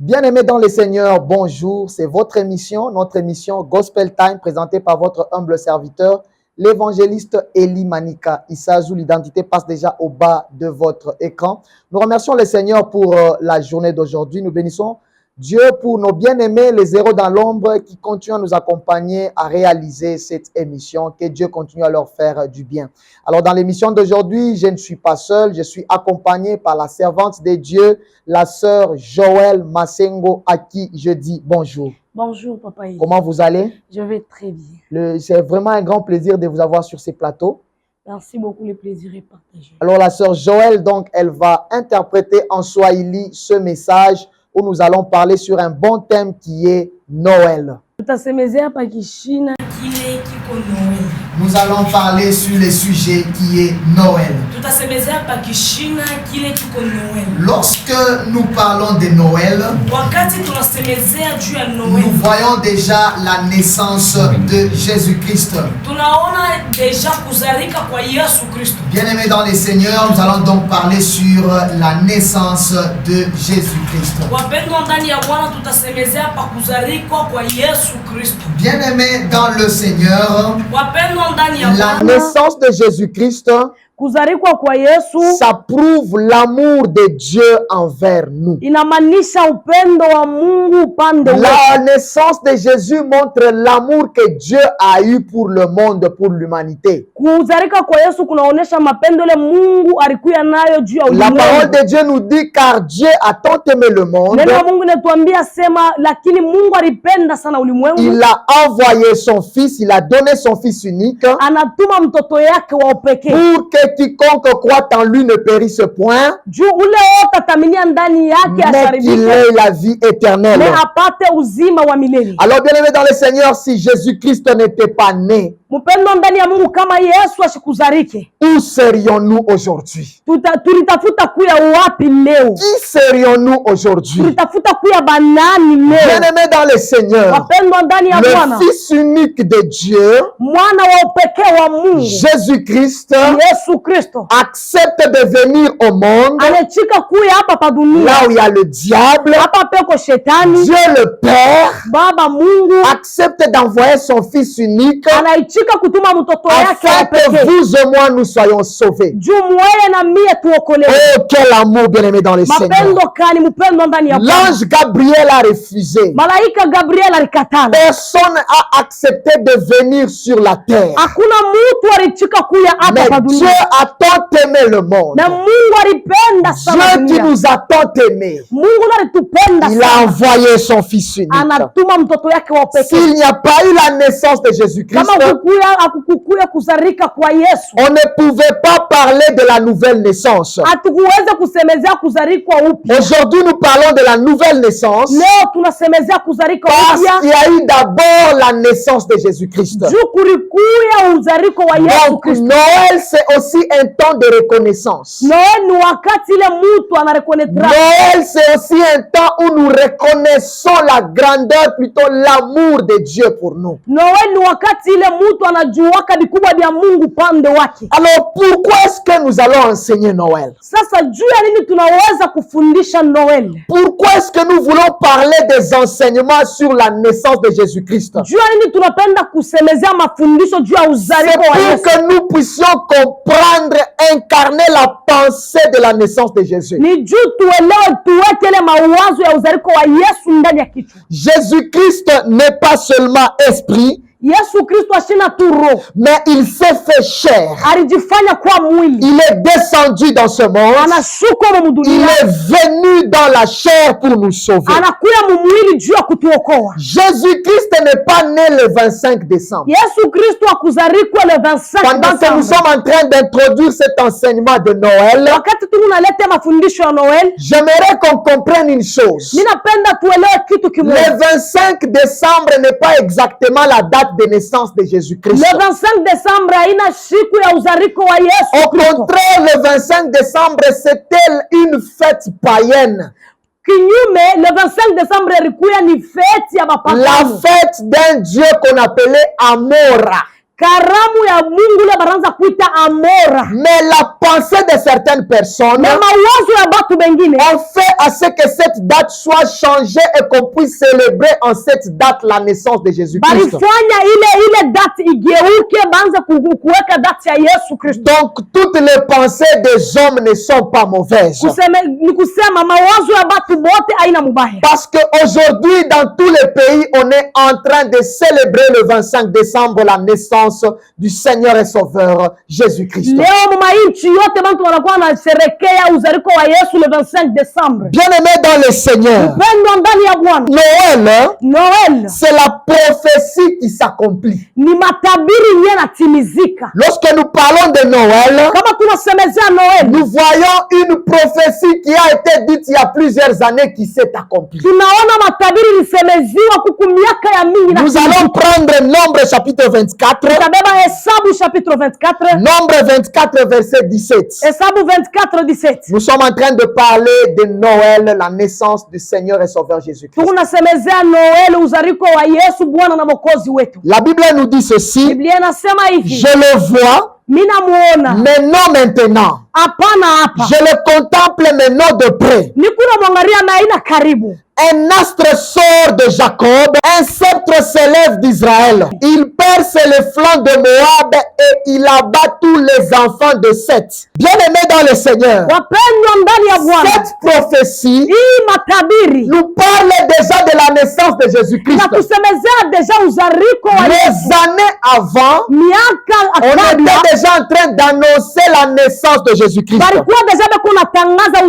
Bien-aimés dans le Seigneur, bonjour. C'est votre émission, notre émission Gospel Time, présentée par votre humble serviteur, l'évangéliste Eli Manika Issazou. L'identité passe déjà au bas de votre écran. Nous remercions le Seigneur pour la journée d'aujourd'hui. Nous bénissons Dieu pour nos bien-aimés, les héros dans l'ombre qui continuent à nous accompagner à réaliser cette émission. Que Dieu continue à leur faire du bien. Alors, dans l'émission d'aujourd'hui, je ne suis pas seul. Je suis accompagné par la servante de Dieu, la sœur Joël Masengo, à qui je dis bonjour. Bonjour, Papa. Comment vous allez? Je vais très bien. C'est vraiment un grand plaisir de vous avoir sur ces plateaux. Merci beaucoup, le plaisir est partagé. Alors, la sœur Joël, donc, elle va interpréter en Swahili ce message où nous allons parler sur un bon thème qui est Noël. Nous allons parler sur le sujet qui est Noël. Lorsque nous parlons de Noël, nous voyons déjà la naissance de Jésus-Christ. Bien-aimés dans le Seigneur, nous allons donc parler sur la naissance de Jésus-Christ. Bien-aimés dans le Seigneur, la naissance de Jésus-Christ, ça prouve l'amour de Dieu envers nous. La naissance de Jésus montre l'amour que Dieu a eu pour le monde, pour l'humanité. La parole de Dieu nous dit car Dieu a tant aimé le monde, il a envoyé son fils, il a donné son fils unique pour que quiconque croit en lui ne périsse point, mais qu'il ait la vie éternelle. Alors, bien-aimés dans le Seigneur, si Jésus-Christ n'était pas né, où serions-nous aujourd'hui? Qui serions-nous aujourd'hui? Bien-aimés dans le Seigneur, le Fils unique de Dieu, Jésus-Christ, accepte de venir au monde là où il y a le diable. Dieu le Père accepte d'envoyer son Fils unique afin que vous et moi nous soyons sauvés. Oh, quel amour, bien-aimé dans le Seigneur. L'ange Gabriel a refusé. Personne n'a accepté de venir sur la terre. Mais Dieu a tant aimé le monde. Dieu qui nous a tant aimés, il a envoyé son Fils unique. S'il n'y a pas eu la naissance de Jésus-Christ, on ne pouvait pas parler de la nouvelle naissance. Aujourd'hui, nous parlons de la nouvelle naissance parce qu'il y a eu d'abord la naissance de Jésus-Christ. Donc, Noël, c'est aussi un temps de reconnaissance. Noël, c'est aussi un temps où nous reconnaissons la grandeur, plutôt l'amour de Dieu pour nous. Alors, pourquoi est-ce que nous allons enseigner Noël? Pourquoi est-ce que nous voulons parler des enseignements sur la naissance de Jésus-Christ? C'est pour que nous puissions comprendre, incarner la pensée de la naissance de Jésus. Jésus-Christ n'est pas seulement esprit, mais il s'est fait chair. Il est descendu dans ce monde. Il est venu dans la chair pour nous sauver. Jésus-Christ n'est pas né le 25 décembre. Pendant que nous sommes en train d'introduire cet enseignement de Noël, j'aimerais qu'on comprenne une chose. Le 25 décembre n'est pas exactement la date de naissance de Jésus-Christ. Le 25 décembre haina siku ya uzariko wa Yesu. Au contraire, le 25 décembre, c'était une fête païenne. Kinyume, le 25 décembre ilikuwa ni fête ya mapagano. La fête d'un Dieu qu'on appelait Amora. karamu ya Mungu ile baranza kuita amora. Mais la pensée de certaines personnes Na mawazo ya batu bengine ont fait à ce que cette date soit changée et qu'on puisse célébrer en cette date la naissance de Jésus-Christ. balifanya ile date igeuke, banza kuweka date ya Yesu Kristo. Donc toutes les pensées des hommes ne sont pas mauvaises. Ni kusema mawazo ya batu bote haina mubaya. Parce qu'aujourd'hui, dans tous les pays, on est en train de célébrer le 25 décembre la naissance du Seigneur et Sauveur Jésus-Christ. Leo mumainchi yote bantu wanakuwa na sherekea uzariko wa Yesu le 25 décembre. Bien-aimé dans le Seigneur, Mpendwa ndani ya Bwana, Noël c'est la prophétie qui s'accomplit. ni matabiri yenye natimizika. Lorsque nous parlons de Noël, Kama tunasemezea Noel, nous voyons une prophétie qui a été dite il y a plusieurs années qui s'est accomplie. tunaona matabiri lisemeziwa kuku miaka ya mingi na Nous allons prendre Nombre chapitre 24. tutabeba Hesabu chapitre 24, Nombre 24 verset 17. Hesabu 24:17. Nous sommes en train de parler de Noël, la naissance du Seigneur et Sauveur Jésus-Christ. Tunasemezea Noel, uzariko wa Yesu Bwana na Mwokozi wetu. La Bible nous dit ceci, Biblia inasema hivi, je le vois, mimi namuona mais non maintenant. hapana hapa, Je le contemple, mais non de près. nikuna mwangalia na ina karibu. Un astre sort de Jacob, un sceptre s'élève d'Israël. Il perce les flancs de Moab et il abat tous les enfants de Seth. Bien-aimés dans le Seigneur, Wapendwa ndani ya Bwana, cette prophétie hii matabiri nous parle déjà de la naissance de Jésus-Christ. na tusemezea deja uzariko wa Yesu. Les années avant, Miaka on kabla était déjà en train d'annoncer la naissance de Jésus-Christ. balikuwa deja beko natangaza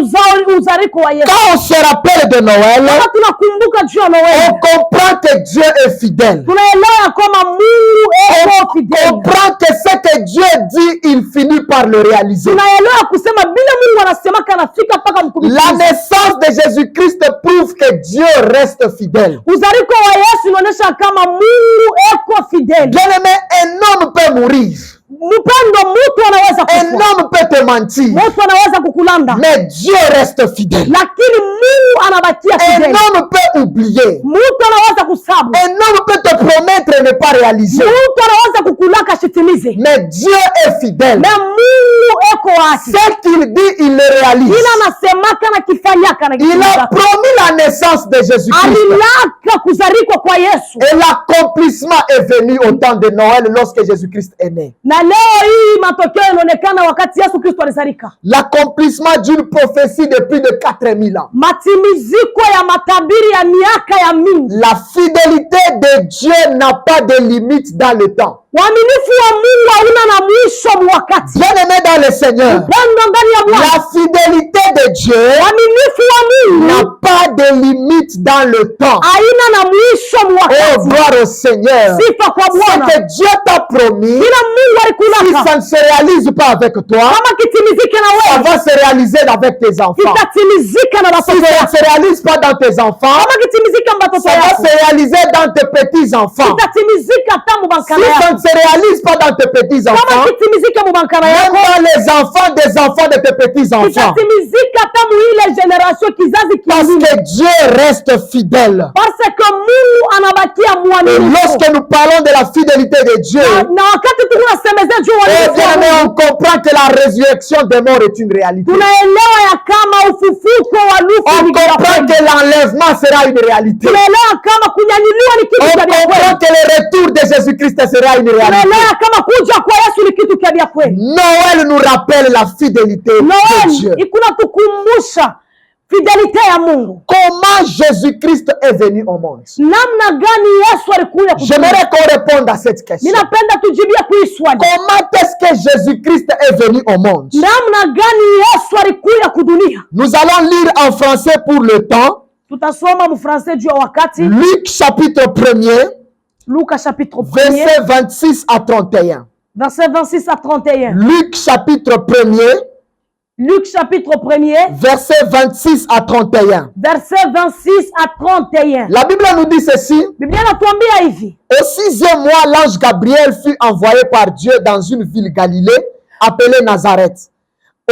uzariko wa Yesu. Quand on se rappelle de Noël, Kama tunakumbuka juu ya on Noel, comprend que Dieu est fidèle. tunaelewa kama Mungu eko On fideli. comprend que ce que Dieu dit, il finit par le réaliser. Tunaelewa kusema bila Mungu anasemaka anafika mpaka La mkumikiza. naissance de Jésus-Christ prouve que Dieu reste fidèle. Uzariko wa Yesu unaonyesha kama Mungu eko fideli. Bien-aimé, un homme peut mourir. Mpendo, mtu anaweza Un kufa, homme peut te mentir. mtu anaweza kukulanda, Mais Dieu reste fidèle. lakini Mungu anabakia Un fideli. homme peut oublier. Mtu anaweza kusabu, Un homme peut te promettre et ne pas réaliser. mtu anaweza kukulaka shitimize, Mais Dieu est fidèle. na Mungu eko wake. Ce qu'il dit, il le réalise. Ila anasemaka na kifanyaka na Il a kitimiza. promis la naissance de Jésus-Christ. Alilaka kuzarikwa kwa Yesu, Et l'accomplissement est venu au temps de Noël lorsque Jésus-Christ est né. na leo hii matokeo yanaonekana wakati Yesu Kristo alizarika. L'accomplissement d'une prophétie de plus de 4000 ans. Matimiziko ya matabiri ya miaka ya mingi. La fidélité de Dieu n'a pas de limite dans le temps. Uaminifu wa Mungu hauna na mwisho wakati. Bien-aimé dans le Seigneur, Mpendo ndani ya Bwana, la fidélité de Dieu uaminifu wa Mungu n'a pas de limite dans le temps. haina na mwisho Oh, wakati. gloire au Seigneur. Sifa kwa Ce Bwana. que Dieu t'a promis, Kila Mungu si alikulaka, ça ne se réalise pas avec toi, kama kitimizike na ça wewe, va se réaliser avec tes enfants. kitatimizika na Si watoto ça ne wako. se réalise pas dans tes enfants, Kama kitimizika na watoto ça va wako, se réaliser dans tes petits-enfants. kitatimizika hata Si mubankana ça yako. ne se réalise pas dans tes Kama petits-enfants, kitimizika mubankana même yako, dans les enfants des enfants de tes petits-enfants. kitatimizika hata muile generation kizazi Parce kingine. que Dieu reste fidèle. Parce que Mungu anabakia Et mwaminifu. lorsque nous parlons de la fidélité de Dieu, Na wakati tunasemezea juu eh uaminifu bien, wa mais Mungu, on comprend que la résurrection des morts est une réalité. tunaelewa ya kama ufufuko wa On lufu ni vya comprend kweli. que l'enlèvement sera une réalité. Tunaelewa kama kunyanyuliwa ni kitu On cha vya kweli. comprend que le retour de Jésus-Christ sera une réalité. Tunaelewa kama kuja kwa Yesu ni kitu cha vya kweli. Noël nous rappelle la fidélité de Dieu. Noel ikuna tukumbusha fidelite ya Mungu. Comment Jésus-Christ est venu au monde? Namna gani Yesu alikuja kutumikia? J'aimerais qu'on réponde à cette question. Ninapenda tujibia kui swali. Comment est-ce que Jésus-Christ est venu au monde? Namna gani Yesu alikuja kudunia? Nous allons lire en français pour le temps. Tutasoma mfrancais juu ya wakati. Luc chapitre 1er, Luka chapitre 1er, verset 26 à 31. verset 26 à 31. Luc chapitre 1er, Luc chapitre 1er, verset 26 à 31. verset 26 à 31. La Bible nous dit ceci. Biblia inatuambia hivi: Au 6e mois, l'ange Gabriel fut envoyé par Dieu dans une ville Galilée appelée Nazareth,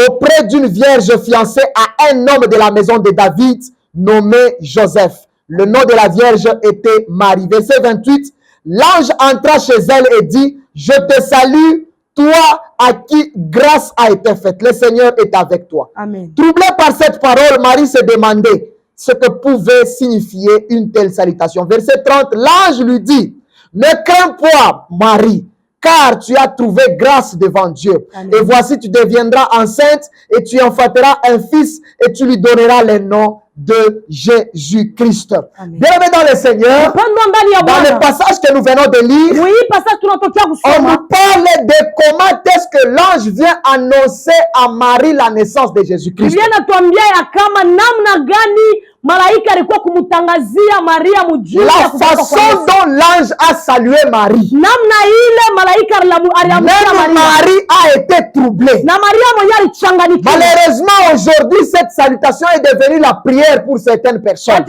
auprès d'une vierge fiancée à un homme de la maison de David nommé Joseph. Le nom de la vierge était Marie. Verset 28. L'ange entra chez elle et dit: Je te salue, toi à qui grâce a été faite. Le Seigneur est avec toi. Amen. Troublée par cette parole, Marie se demandait ce que pouvait signifier une telle salutation. Verset 30, l'ange lui dit, ne crains pas, Marie, car tu as trouvé grâce devant Dieu. Amen. Et voici, tu deviendras enceinte et tu enfanteras un fils et tu lui donneras le nom de Jésus-Christ. Bien-aimés dans le Seigneur, dans le passage que nous venons de lire, on nous parle de comment est-ce que l'ange vient annoncer à Marie la naissance de Jésus-Christ. La façon dont l'ange a salué Marie, même Marie a été troublée. Malheureusement, aujourd'hui, cette salutation est devenue la prière pour certaines personnes.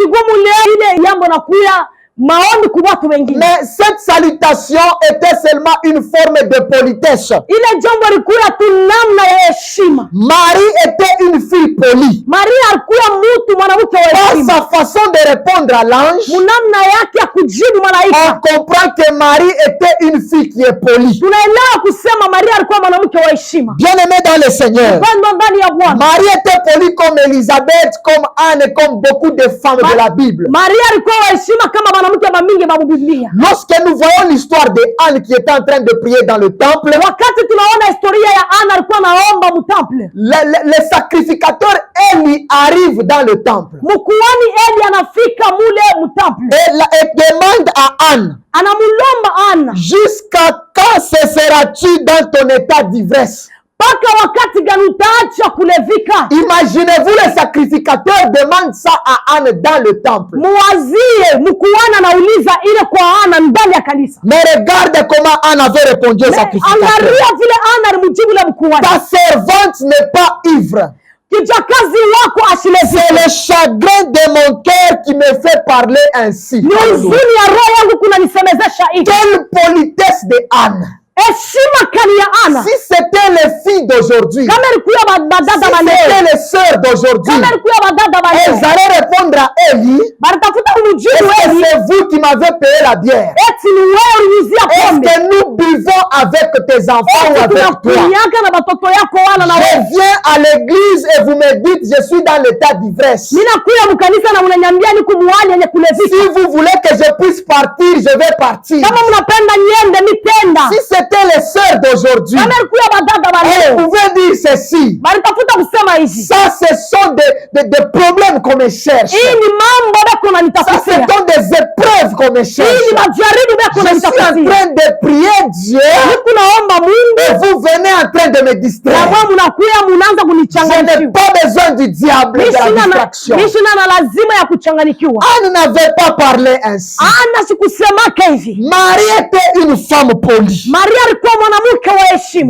Mais cette salutation était seulement une forme de politesse. Marie était une fille polie. Par sa façon de répondre à l'ange, on comprend que Marie était une fille qui est polie. Bien-aimée dans le Seigneur, Marie était polie comme Élisabeth, comme Anne, comme beaucoup de femmes de la Bible. Lorsque nous voyons l'histoire de Anne qui était en train de prier dans le temple, le sacrificateur Élie arrive dans le temple et demande à Anne, jusqu'à quand cesseras-tu dans ton état d'ivresse? Imaginez-vous, le sacrificateur demande ça à Anne dans le temple. Mais regarde comment Anne avait répondu au sacrificateur. Ta servante n'est pas ivre. C'est le chagrin de mon cœur qui me fait parler ainsi. Quelle politesse de Anne. Si c'était les filles d'aujourd'hui, si c'était les sœurs d'aujourd'hui, elles allaient répondre à Élie, c'est vous qui m'avez payé la bière. Est-ce que nous buvons avec tes enfants ou avec toi? Je viens à l'église et vous me dites je suis dans l'état d'ivresse. Si vous voulez que je puisse partir, je vais partir. Si c'était les sœurs d'aujourd'hui, elles pouvaient dire ceci. Ça, ce sont des problèmes qu'on me cherche. Ça, ce sont des épreuves qu'on me cherche. Je suis en train de prier Dieu et vous venez en train de me distraire. Je n'ai pas besoin du diable et de la distraction. Anne n'avait pas parlé ainsi. Marie était une femme polie.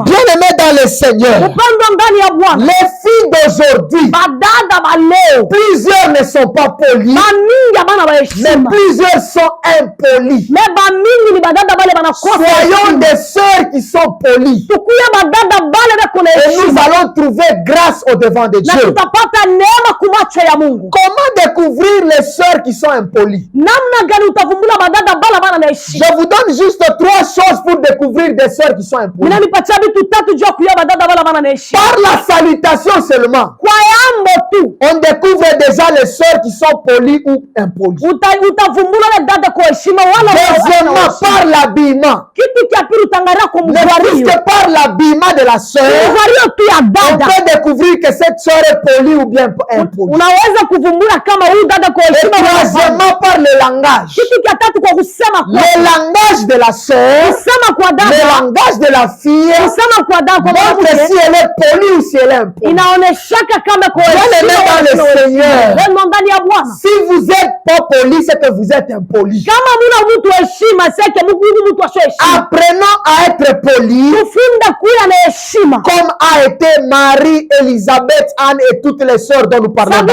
Bien-aimé dans le Seigneur, les filles d'aujourd'hui, plusieurs ne sont pas polies, mais plusieurs sont impolies. Soyons des sœurs qui sont polies. Et nous allons trouver grâce au devant de Dieu. Comment découvrir les sœurs qui sont impolies? Je vous donne juste 3 choses pour découvrir des sœurs qui sont impolies. Par la salutation seulement, on découvre déjà les sœurs qui sont polies ou impolies. Deuxièmement, par l'habillement. Mais puisque par l'habillement de la sœur, on peut découvrir que cette sœur est polie ou bien impolie. Et troisièmement, par le langage. Le langage de la sœur, le langage de la fille, montre si elle est polie ou si elle est impolie. Bien-aimés dans le Seigneur, si vous n'êtes pas poli, c'est que vous êtes impoli. Apprenons à être poli, comme a été Marie, Élisabeth, Anne et toutes les sœurs dont nous parlons.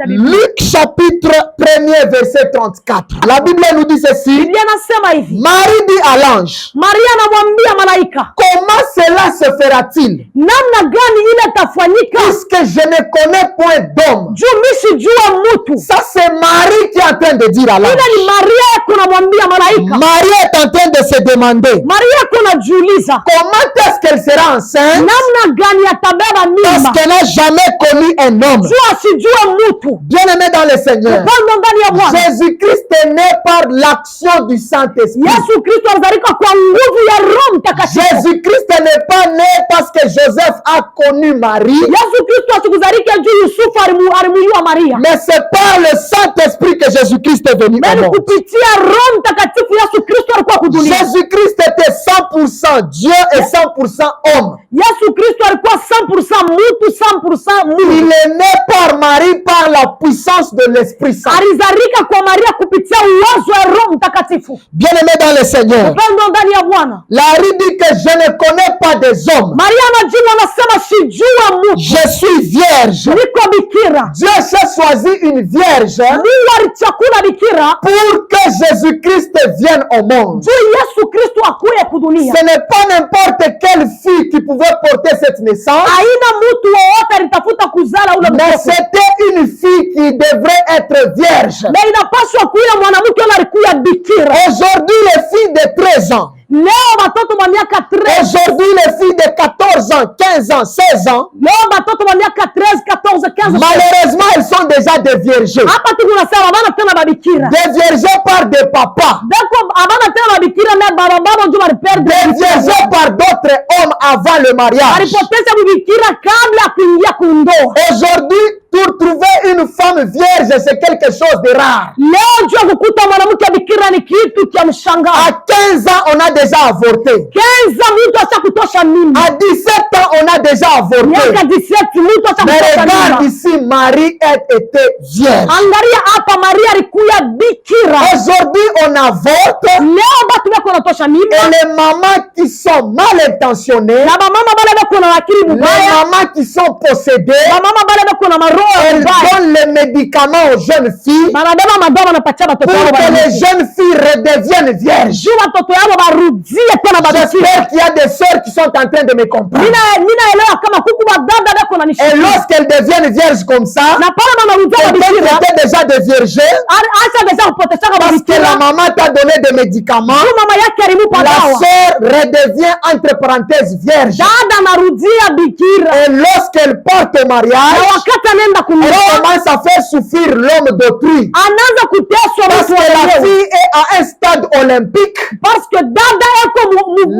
Luc chapitre 1er verset 34. La Bible nous dit ceci. Biblia inasema hivi. Marie dit à l'ange, Maria anamwambia malaika, comment cela se fera-t-il? namna gani ile tafanyika? Puisque je ne connais point d'homme. Juu mimi sijua mtu. Ça c'est Marie qui est en train de dire à l'ange. Ile ni Maria kunamwambia malaika. Marie est en train de se demander, Maria kunajiuliza, comment est-ce qu'elle sera enceinte? namna gani atabeba Parce mimba? qu'elle n'a jamais connu un homme. Juu asijua mtu. Bien-aimé dans le Seigneur, Upendo ndani ya Bwana. Jésus-Christ est né par l'action du Saint-Esprit. Yesu Kristo alizalika kwa nguvu ya Roho Mtakatifu. Jésus-Christ n'est pas né parce que Joseph a connu Marie, Yesu Kristo asikuzalika juu Yusufu alimuyua Maria. mais c'est par le Saint-Esprit que Jésus-Christ est venu au Bali monde. kupitia Roho Mtakatifu Yesu Kristo alikuwa kudunia. Jésus-Christ était 100% Dieu et 100% homme. Yesu Kristo alikuwa 100% mtu, 100% Il Mungu. est né par Marie par la puissance de l'Esprit Saint. Alizalika kwa Maria kupitia uwezo wa Roho Mtakatifu. Bien-aimé dans le Seigneur, Upendo ndani ya Bwana. Marie dit que je ne connais pas des hommes. Maria anajibu anasema sijua mtu. Je suis vierge. Niko bikira. Dieu a choisi une vierge Mungu alichakula bikira pour que Jésus-Christ vienne au monde. juu Yesu Kristo akuye kudunia. Ce n'est pas n'importe quelle fille qui pouvait porter cette naissance, Haina mtu wowote alitafuta kuzala ule mais mtoto. c'était une fille qui devrait être vierge. Na inapaswa kuya mwanamke yule alikuwa bikira. Aujourd'hui, les filles de 13 ans, Leo watoto wa miaka 13, aujourd'hui, les filles de 14 ans, 15 ans, 16 ans, leo watoto wa miaka 13, 14, 15. malheureusement, elles sont déjà des vierges. Hapa tu kunasema bana tena babikira. Des vierges par des papas, Deko abana tena babikira na baba baba ndio waliperde. des vierges par d'autres hommes avant le mariage. Walipoteza bibikira kabla ya kuingia kundoa. Aujourd'hui, pour trouver une femme vierge, c'est quelque chose de rare. Leo jua kukuta mwanamke bikira ni kitu cha mshangao. À 15 ans, on a déjà avorté. 15 mtu acha kutosha mimba. À 17 ans, on a déjà avorté. Miaka 17 mtu acha Mais kutosha regarde mimba. ici, Marie était vierge. Angalia hapa Maria alikuwa bikira. Aujourd'hui, on avorte Leo batu beko natosha mimba. et les mamans qui sont mal intentionnées, Na bamama bale beko na akili les mubaya. mamans qui sont possédées, Bamama bale beko na maroho elles mubaya. donnent les médicaments aux jeunes filles Banabeba madawa wanapatia pour watoto wao que les bana. jeunes filles redeviennent vierges. Juu watoto yao barudie tena babikira. J'espère qu'il y a des sœurs qui sont en train de me comprendre. Ninaelewa kama kuku wadada beko na Et nishikia. lorsqu'elles deviennent vierges comme ça, Na pale banarudia elles babikira. étaient déjà des vierges Acha deja kupotesha parce que la babikira. maman t'a donné des médicaments. Juu mama yake alimupa La dawa. sœur redevient entre parenthèses vierge. Dada narudia bikira. Et lorsqu'elle porte au Na mariage, wakati anaenda elle kundoa commence à faire souffrir l'homme d'autrui. anaanza kuteswa Parce mtu que la mwenyewe. fille est à un stade olympique. Parce que dada eko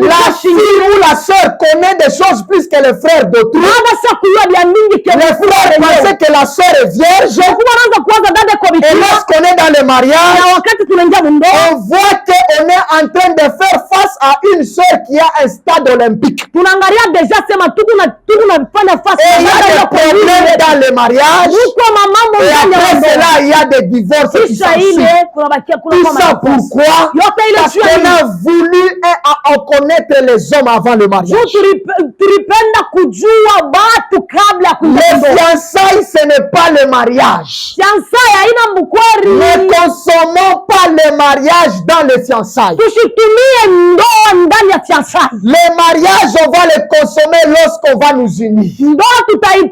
La fille ou la sœur connaît des choses plus que les frères d'autrui. dada sasa kujua vya mingi kwa Les frères pensaient que la sœur est vierge. kwa anaanza kuanza dada kwa Et bikira. lorsqu'on est dans le mariage, Na wakati tunaingia mundoa on voit qu'on est en train de faire face à une sœur qui a un stade olympique. tunaangalia deja sema tunafanya fasi Et il y a des problèmes dans le mariage. kwa mamambo Et ndani ya après ndoa. cela, il y a des divorces qui Kisha s'ensuivent. ile kunabakia kuna Tout kwa ça makosa. pourquoi? Yote ile Parce juu qu'on ya a voulu en connaître les hommes avant le juu mariage. tulipenda kujua watu kabla ya Les kuingia. fiançailles, ce n'est pas le mariage. Fiançailles haina mkwari. Ne consommons pas le mariage dans les fiançailles. Tusitumie ndoa ndani ya fiançailles. Le mariage, on va le consommer lorsqu'on va nous unir. Ndoa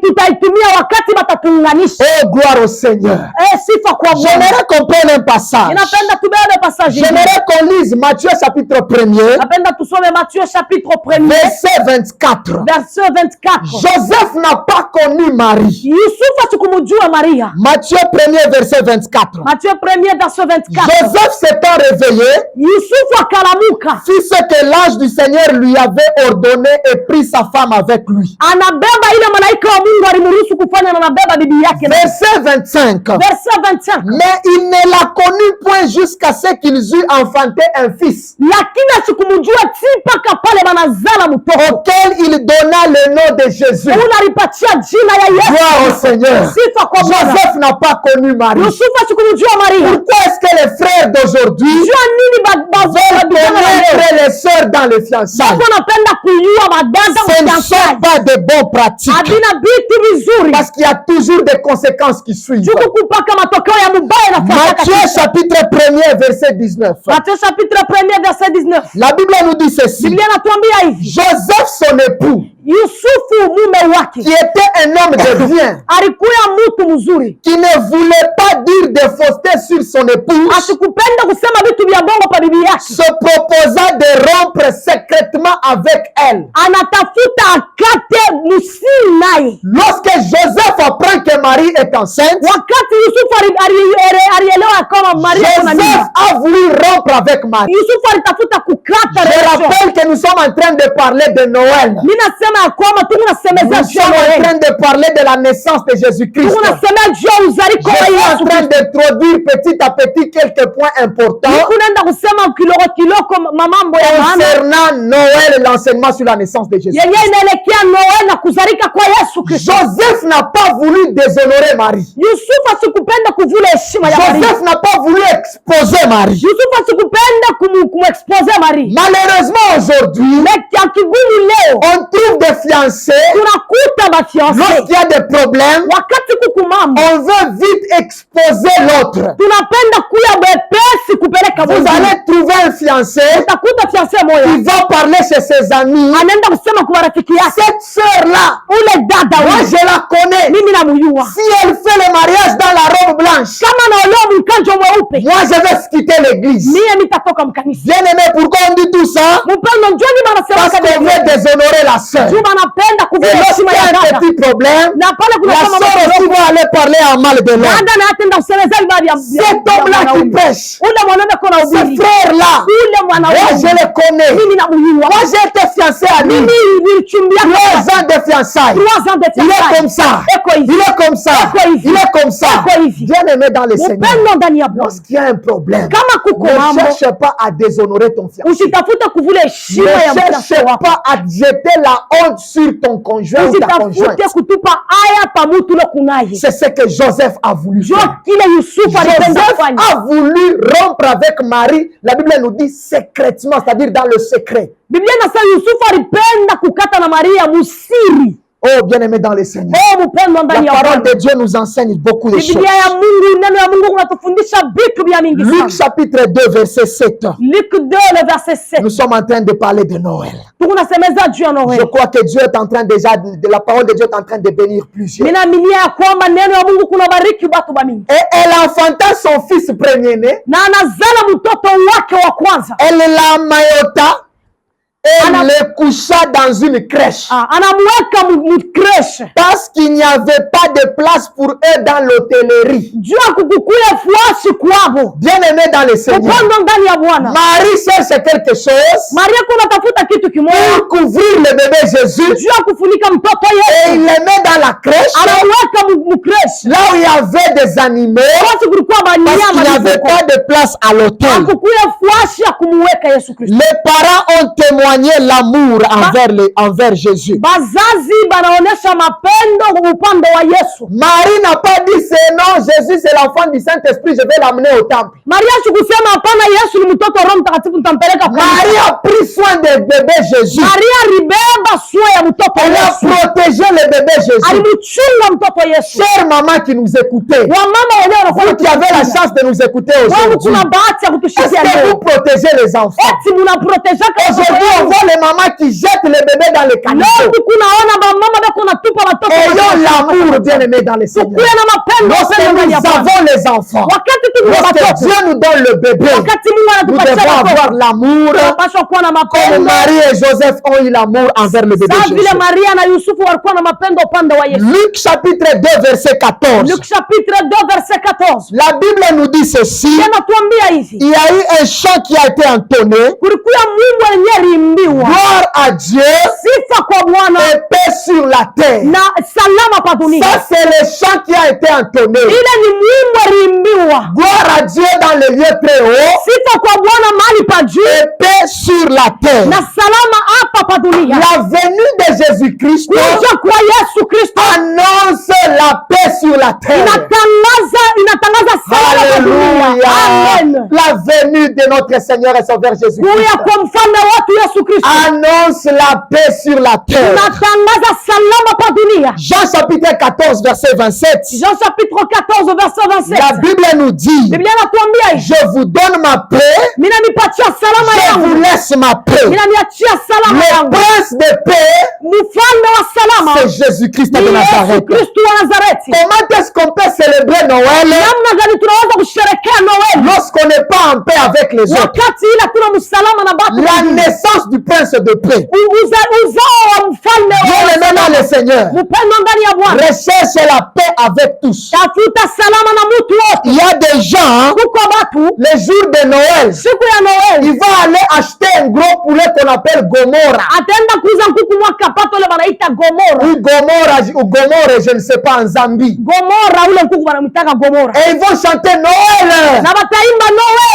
tutaitumia wakati watatuunganisha. Oh, gloire au Seigneur. Sifa kwa Bwana. J'aimerais qu'on prenne un passage. Ninapenda tubebe passage. J'aimerais qu'on lise Matthieu chapitre 1er, Napenda tusome Matthieu chapitre 1er verset 24. verset 24. Joseph n'a pas connu Marie. Yusufu asikumjua Maria. Matthieu 1er, verset 24. Matthieu 1er verset 24. Joseph s'étant réveillé, Yusufu akalamuka. fit ce que l'ange du Seigneur lui avait ordonné et prit sa femme avec lui. Anabeba ile malaika wa Mungu alimruhusu kufanya na anabeba bibi yake. Verset 25. Verset 25. Mais il ne la connut point jusqu'à ce qu'ils eurent enfanté un fils, Lakini asikumjua mpaka pale banazala mtoto. auquel il donna le nom de Jésus. Unalipatia jina ya Yesu. Gloire au Seigneur. Sifa kwa Bwana. Joseph n'a pas connu Marie. Yusufu asikumjua Maria. Pourquoi est-ce que les frères d'aujourd'hui Jua nini veulent connaître les sœurs dans les fiançailles? napenda kujua madada Ce ne sont pas de bonnes pratiques. Havina vitu vizuri. Parce qu'il y a toujours des conséquences qui suivent. Juku kupaka matokeo ya mubaya na Matthieu chapitre 1er verset 19. Matthieu chapitre 1er verset 19. La Bible nous dit ceci. Biblia inatuambia hivi. Joseph son époux, Yusufu mume wake qui était un homme de bien, alikuwa mtu mzuri, qui ne voulait pas dire de fausseté sur son épouse, asikupenda kusema vitu vya bongo kwa bibi yake, se proposa de rompre secrètement avec elle. anatafuta akate musiri naye. Lorsque Joseph apprend que Marie est enceinte, Wakati Yusufu alielewa kama Maria kuna Joseph mimba, a voulu rompre avec Marie. Yusufu alitafuta kukata Je relation. rappelle que nous sommes en train de parler de Noël. Mimi nasema ya kwamba tunasemezea Nous sommes en train de parler de la naissance de Jésus-Christ. tunasemea juu ya uzariko Je wa suis en Yesu. train d'introduire petit à petit quelques points importants Tunaenda kusema kiloko mamambo ya maana concernant Noël et l'enseignement sur la naissance de Jésus. yenye inaelekea Noel na kuzarika kwa Yesu Kristo. Joseph n'a pas voulu déshonorer Marie. Yusufu asikupenda kuvula heshima ya Maria. Joseph n'a pas voulu exposer Marie. Yusufu asikupenda kumexpose Maria. Malheureusement aujourd'hui, Mekia kigumu leo on trouve des fiancés. tunakuta mafiancé Lorsqu'il y a des problèmes, wakati kuku mambo on veut vite exposer l'autre. tunapenda kuya bepesi kupeleka Vous mwingine. allez trouver un fiancé Utakuta fiancé qui moya va parler chez ses amis. anaenda kusema kwa rafiki yake, Cette sœur-là, ule dada moi wewe je la connais. mimi namjua, Si elle fait le mariage dans la robe blanche, kama naolewa mkanjo mweupe moi je vais quitter l'église. mie nitatoka mkanisa. Bien aimé, pourquoi on dit tout ça? Mpendo njoni wanasema Parce qu'on veut déshonorer la sœur. juu wanapenda Et kuvula lorsqu'il heshima y ya a un dada, petit problème, na pale kuna la kama sœur aussi va aller parler en mal de l'homme. dada na atenda kusemeza ibadi ya Cet homme-là qui pêche, ule mwanaume kona ce ubiri frère-là, ule moi mwanaume je le connais. mimi namjua, Moi j'ai été fiancé à lui. mimi nilichumbia 3 ans de fiançailles. 3 ans de Il est comme ça. eko hivi Il est comme ça. Il est comme ça. eko hivi. Bien aimé dans le Seigneur. Upendo ndani ya Bwana. Lorsqu'il y a un problème, Kama kuko ne mambo cherche pas à déshonorer ton fiancé. usitafute kuvula heshima ya Ne mtasa cherche wako, pas à jeter la honte sur ton conjoint ou ta conjointe. usitafute kutupa aya pa mutu ule kunaye. C'est ce que Joseph a voulu Jo faire. kile Yusufu alipenda Joseph kufanya. a voulu rompre avec Marie. La Bible nous dit secrètement, c'est-à-dire dans le secret. Biblia inasema Yusufu alipenda kukata na Maria musiri. Oh, bien-aimé dans le Seigneur. Oh, mpendo La ndani ya parole Bwana. de Dieu nous enseigne beaucoup de choses. Biblia ya Mungu, neno ya Mungu kunatufundisha vitu vya mingi Luc sana. chapitre 2, verset 7. Luc 2 le verset 7. Nous sommes en train de parler de Noël. Tunasemeza juu ya Je Noel. crois que Dieu est en train déjà, de la parole de Dieu est en train de bénir plusieurs. Ninaaminia ya kwamba neno ya Mungu kunabariki watu bamingi. Et elle enfanta son fils premier-né. Na anazala mtoto wake wa kwanza. Elle la maillota et le coucha dans une crèche. Anamweka mkreshe. Parce qu'il n'y avait pas de place pour eux dans l'hôtellerie. Juu ya kukukuya fuashi kwabo. Bien-aimé dans le Seigneur. Upendo ndani ya Bwana. Marie cherche quelque chose Maria kuna tafuta kitu kimoja. pour couvrir le bébé Jésus. Juu ya kufunika mtoto Et Yesu. il le met dans la crèche. Anamweka mkreshe. Là où il y avait des animaux. Basi kulikuwa Parce qu'il banyama n'y avait mifuko. pas de place à l'hôtel. Akukuya fuashi ya kumuweka Yesu Kristo. Les parents ont témoigné l'amour envers Jésus. Bazazi banaonesha mapendo upande wa Yesu. Marie n'a pas dit c'est non, Jésus c'est l'enfant du Saint-Esprit, je vais l'amener au temple. Maria sikusema hapana, Yesu ni mtoto wa Roho Mtakatifu, nitampeleka kwa Marie a pris soin du bébé Jésus. Maria alibeba sua ya mtoto Elle a Yesu. protégé le bébé Jésus. Alimchunga mtoto Yesu. Chère maman qui nous écoutez, Wamama wenyewe wanakuwa vous qui avez la chance de nous écouter aujourd'hui, kuna bahati ya est-ce kutushikia que leo. vous protégez les enfants? Eti mnaproteja Aujourd'hui, on voit les mamans qui jettent le bébé dans le caniveau. leo kunaona mama bako natupa watoto. Ayons l'amour, bien-aimé dans le Seigneur. Kuwe na mapendo Lorsque upendo ndani ya nous Bwana. avons les enfants, Wakati tu tuna lorsque watoto, Dieu nous donne le bébé, wakati Mungu nous anatupatia devons watoto, avoir l'amour tunapaswa kuwa na comme mapendo. Marie et Joseph ont eu l'amour envers le bébé Sawa vile Jésus. Maria na Yusufu walikuwa na mapendo upande wa Yesu. Luc chapitre 2 verset 14. Luc chapitre 2 verset 14. La Bible nous dit ceci. Yanatuambia hivi. Il y a eu un chant qui a été entonné. Kulikuwa Mungu aliyeimbiwa. Gloire à Dieu Sifa kwa Bwana et paix sur la terre. na salama pa dunia. Ça c'est le chant qui a été entonné. Ile ni Mungu aliimbiwa. Gloire à Dieu dans le lieu très haut Sifa kwa Bwana mahali pa juu et paix sur la terre. na salama hapa pa dunia. La venue de Jésus-Christ Kuja kwa Yesu Kristo annonce la paix sur la terre. inatangaza salama pa dunia. Alléluia. Amen. La venue de de notre Seigneur et Sauveur Jésus-Christ. kuya kwa mfalme wetu Yesu Kristo. Annonce la paix sur la terre. Tunatangaza salama pa dunia. Jean chapitre 14 verset 27. Jean chapitre 14 verset 27. La Bible nous dit, Biblia inatuambia hivi. je vous donne ma paix, Mina nipatia salama je vous yangu. laisse ma paix. Mina niachia salama Le yangu. prince de paix, Mfalme wa salama c'est Jésus-Christ de ni Yesu Nazareth. Kristo wa Nazareti. Comment est-ce qu'on peut célébrer Noël Namna gani tunaweza kusherehekea Noeli lorsqu'on n'est pas en paix avec les autres? wakati ila tuna msalama na batu La wengine? naissance du prince de paix. Uzao wa mfalme Dieu wa le met dans le Seigneur. mpendo ndani ya Bwana. Recherche la paix avec tous. Tafuta salama na mtu wote. Il y a des gens, Kuko batu le jour de Noël, siku ya Noeli ils vont aller acheter un gros poulet qu'on appelle Gomorra. ataenda kuuza nkuku mwaka pato ile banaita Gomora. Ou Gomorra, je ne sais pas, en Zambie. Gomora ule nkuku banamtaka Gomora. Et ils vont chanter Noël. Na bataimba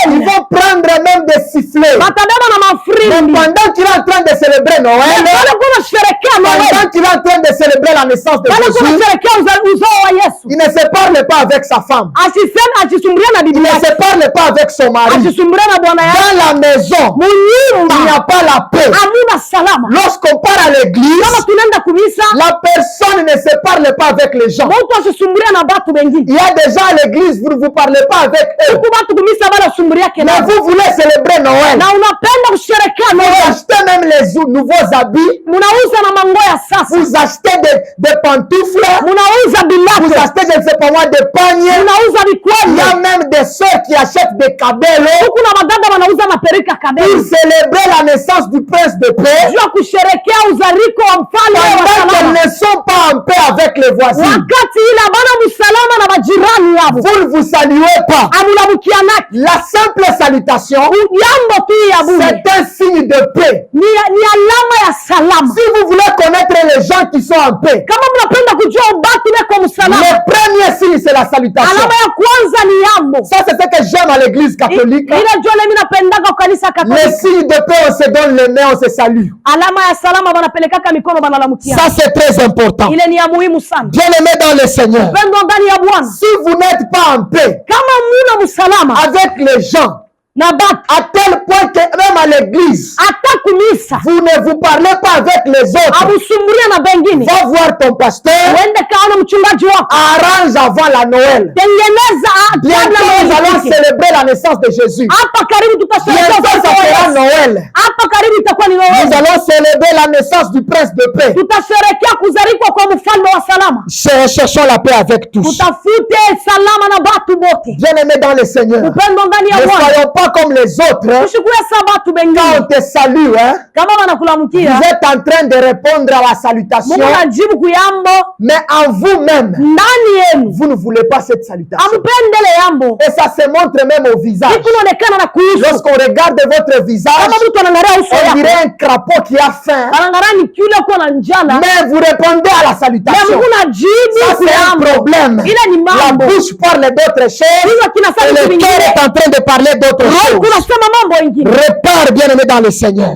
Ils Noeli. vont prendre même des sifflets. Batabeba na Mais mafrimbi. pendant qu'il est en train de célébrer Noël, Wale kuna sherekea Noeli. pendant qu'il est en train de célébrer la naissance de Wale kuna Jésus, sherekea uzao wa Yesu. il ne se parle pas avec sa femme. Asisema asisumburia na Il bibi ne yake. se parle pas avec son mari. Asisumburia na bwana yake. Dans la maison, il n'y Munyumba a pas la paix. hamuna salama. Lorsqu'on part à l'église, Kama tunaenda kumisa la personne ne se parle pas avec les gens. mtu asisumburia na batu wengine. Il y a des gens à l'église, vous ne vous parlez pas avec eux. Huku batu kumisa bala sumburia Mais kelele. vous voulez célébrer Noël. Na unapenda kusherekea Vous Noeli. achetez même les nouveaux habits. Munauza na mango ya sasa. Vous achetez des pantoufles. Munauza Vous bilato. achetez, je ne sais pas moi, des paniers. Munauza Il y bikwembe. a même des soeurs qui achètent des cabellos Huku na madada wanauza maperika pour kabeli. célébrer la naissance du prince de paix. Jua kusherekea uzariko wa mfalme wa Pendant qu'elles salama. ne sont pas en paix avec les voisins. Wakati ila bana musalama na majirani yabo. Vous ne vous saluez pas. Amulamukianaki. La simple salutation, Jambo tu ya bure. c'est un signe de paix. Ni alama ya salama. Si vous voulez connaître les gens qui sont en paix, Kama mnapenda kujua ubatu neko msalama. le premier signe, c'est la salutation. Alama ya kwanza ni yambo. Ça, c'est ce que j'aime à l'église catholique. Ile jole mimi napendaka kwa kanisa Les Katoliki. signes de paix, on se donne les mains, on se salue. Alama ya salama wanapelekaka mikono banalamukia. Ça, c'est très important. Ile ni ya muhimu sana. Bien-aimés dans le Seigneur, Pendo ndani ya Bwana. si vous n'êtes pas en paix Kama muna msalama avec les gens, na batu à tel point que même à l'église, hata kumisa vous ne vous parlez pas avec les autres, abusumburia na bengine. va voir ton pasteur, Uende kaona mchungaji wako. arrange avant la Noël. Tengeneza Bientôt, nous allons kabla célébrer la naissance de Jésus. hapa karibu tutasherehekea Bientôt, ça uzao wa sera Yesu. Noël. Hapa karibu itakuwa ni Nous Noeli. allons célébrer la naissance du prince de paix. Tutasherehekea kuzarikwa kwa mfalme wa salama. Cherchons la paix avec tous. Tutafute salama na batu bote. Bien-aimés dans le Seigneur, Upendo ndani ya ne Bwana. soyons pas comme les autres. Ushikuwe sa batu Quand bengine. on te salue, Kama vous wanakulamukia, êtes en train de répondre à la salutation, Mungu anajibu kuyambo mais en vous-même, ndani yenu. vous ne voulez pas cette salutation. Ampendele yambo. Et ça se montre même au visage. Siku inaonekana na kuhusu. Lorsqu'on regarde votre visage, Kama mtu anaangalia uso on yako. dirait un crapaud qui a faim, Anaangalia ni kiule kuwa na njala. mais vous répondez à la Na salutation. Mungu anajibu Ça, c'est un kuyambo. problème. Ile ni La mambo. bouche parle d'autres choses Kinywa kinasema et vitu le cœur vingine. est en train de parler d'autres Roho choses. kunasema mambo mengine. Répare, bien-aimé dans le Seigneur.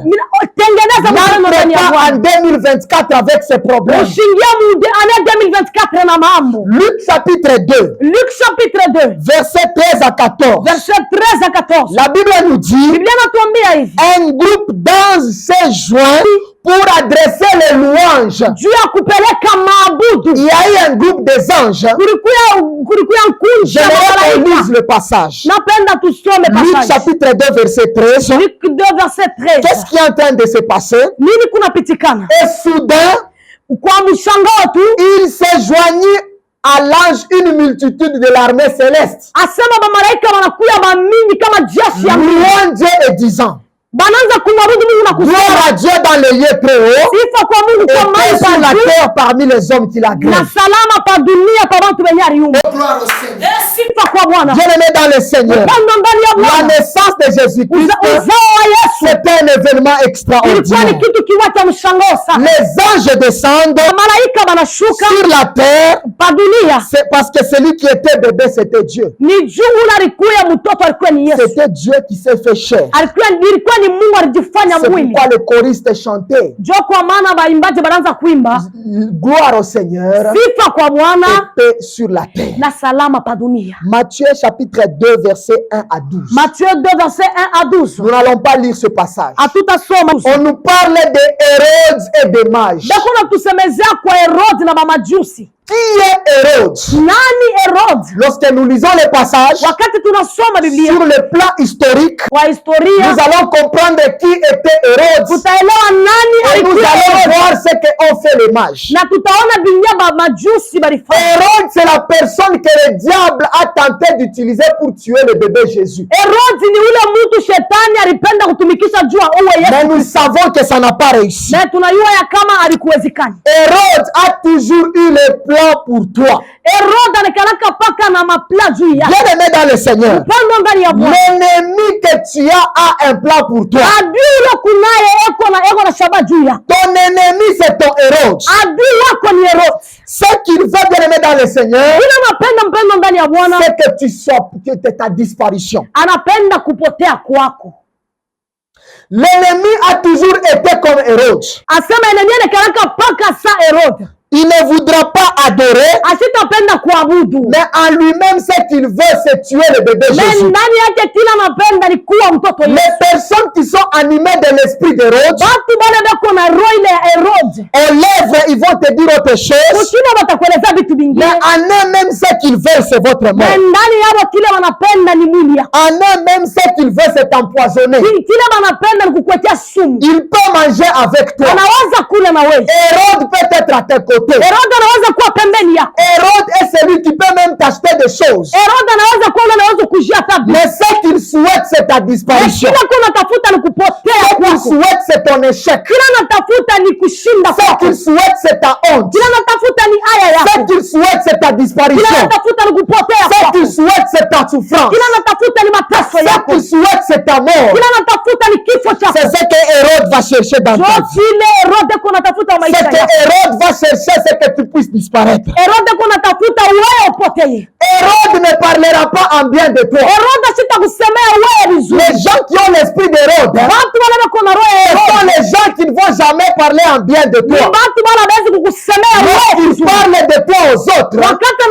Tengeneza maneno ndani N'entre ya pas en Bwana. 2024 avec ces problèmes. Ushingia mu ane 2024 na mambo. Luc chapitre 2, Luc chapitre 2 verset 13 à 14. verset 13 à 14. La Bible nous dit, Biblia inatuambia hivi. un groupe d'anges s'est joint pour adresser les louanges. Juu ya kupeleka maabudu. Il y a eu un groupe des anges. Kulikuya nkundi ya J'aimerais qu'on malaika. lise le passage. Napenda tusome Luc passage. chapitre 2, verset 13. Luc 2 verset 13. Qu'est-ce qui est en train de se passer? Nini kunapitikana? Et soudain, Kwa mshangao tu il s'est joigni à l'ange une multitude de l'armée céleste, asema bamalaika wanakuya bamingi kama jeshi ya mbinguni. louant Dieu et disant, Banaanza kumwabudu Mungu na kusema gloire à Dieu dans les lieux très hauts sifa kwa Mungu et kwa paix mahali sur la pa juu terre parmi les hommes qui na l'agréent. salama pa dunia pa watu wenye aliumba. Gloire au Seigneur. Sifa kwa Bwana. Bien-aimé dans le Seigneur, Pendo ndani ya la Bwana. naissance de Jésus-Christ, Uzao wa Yesu c'est un événement ilikuwa ni extraordinaire. kitu kiwa cha mshangao sana. Les anges descendent Malaika wanashuka sur la terre, pa dunia. c'est parce que celui qui était bébé, c'était Dieu. Ni juu alikuwa mtoto alikuwa ni Yesu. C'était Dieu qui s'est fait chair. Ilikuwa kwani Mungu alijifanya C'est mwili. pourquoi les choristes chantaient. Jo kwa maana baimbaji banaanza kuimba Gloire au Seigneur sifa kwa Bwana et paix sur la terre. na salama pa dunia. Matthieu chapitre 2 verset 1 à 12. Matthieu 2 verset 1 à 12. Nous n'allons pas lire ce passage. Hatutasoma. On nous parle de Hérode et de mages. Dakuna tusemezea kwa Herode na mamajusi. Qui est Hérode? Nani Herode? Lorsque nous lisons les passages Wakati tunasoma Biblia sur le plan historique, kwa historia, nous allons comprendre qui était Hérode. tutaelewa nani Et nous alikuwa allons Herode. voir ce qu'ont fait les mages. Na tutaona binya majusi balifanya. Hérode, c'est la personne que le diable a tenté d'utiliser pour tuer le bébé Jésus. Herode ni ule mtu shetani alipenda kutumikisha jua uwe Yesu. Mais nous savons que ça n'a pas réussi. Na tunajua ya kama alikuwezekana. Hérode a toujours eu le plan pour toi. Herode anakalaka paka na mapla juu ya. Bien-aimé dans le Seigneur, Pando ndani ya Bwana. l'ennemi que tu as a un plan pour toi. Adui ule kunaye eko na shaba juu ya. Ton ennemi, c'est ton Hérode. Adui wako ni Herode. Ce qu'il veut, bien-aimé dans le Seigneur, Ule mpendo ndani ya Bwana. c'est que tu sois, que ta disparition. Anapenda kupotea kwako. L'ennemi a toujours été comme Hérode. Asema enemy anakalaka paka sa Herode. Il ne voudra pas adorer, Asitapenda kuabudu. mais en lui-même, ce qu'il veut, c'est tuer le bébé Mais Jésus. ndani yake kila anapenda ni kuwa mtoto Les Yesu. personnes qui sont animées de l'esprit d'Hérode, Watu bale beko na roho ile ya Herode. aux lèvres, ils vont te dire autre chose, Kushina watakueleza vitu mais vingine. en eux-mêmes, ce qu'ils veulent, c'est votre Na mort. ndani yao kile wanapenda ni mwili yako. En eux-mêmes, ce qu'ils veulent, c'est t'empoisonner. Kile wanapenda ni kukuwekea sumu. Il peut manger avec toi. Anaweza kula na wewe. Hérode peut être à tes côtés. Herode anaweza kuwa pembeni yako. Hérode est celui qui peut même t'acheter des choses. Herode anaweza kuwa anaweza kujia tabu. Mais ce qu'il souhaite, c'est ta disparition. Kila kuna tafuta ni kupotea Ce qu'il kwako. souhaite, c'est ton échec. Kila natafuta ni kushinda Ce kwako. qu'il souhaite, c'est ta honte. Kila natafuta ni aya Ce yako. qu'il souhaite, c'est ta Kila disparition. natafuta ni kupotea Ce kwako. qu'il souhaite, c'est ta souffrance. Kila natafuta ni mateso Ce yako. qu'il souhaite, c'est ta mort. Kila natafuta ni kifo chako. C'est ce que Hérode va chercher dans ta vie. Kile Herode kuna tafuta Ce maisha que yako. Hérode va chercher, c'est que tu puisses disparaître. Herode kuna tafuta wewe upotee. Hérode ne parlera pas en bien de toi. Herode sitakusemea wewe vizuri. Les gens qui ont l'esprit d'Hérode, Watu wale wako na roho ya ce sont Herode. les gens qui ne vont jamais parler en bien de Ni toi. watu wale hawezi kukusemea wewe Lorsqu'ils vizuri. parlent de toi aux autres, Wakati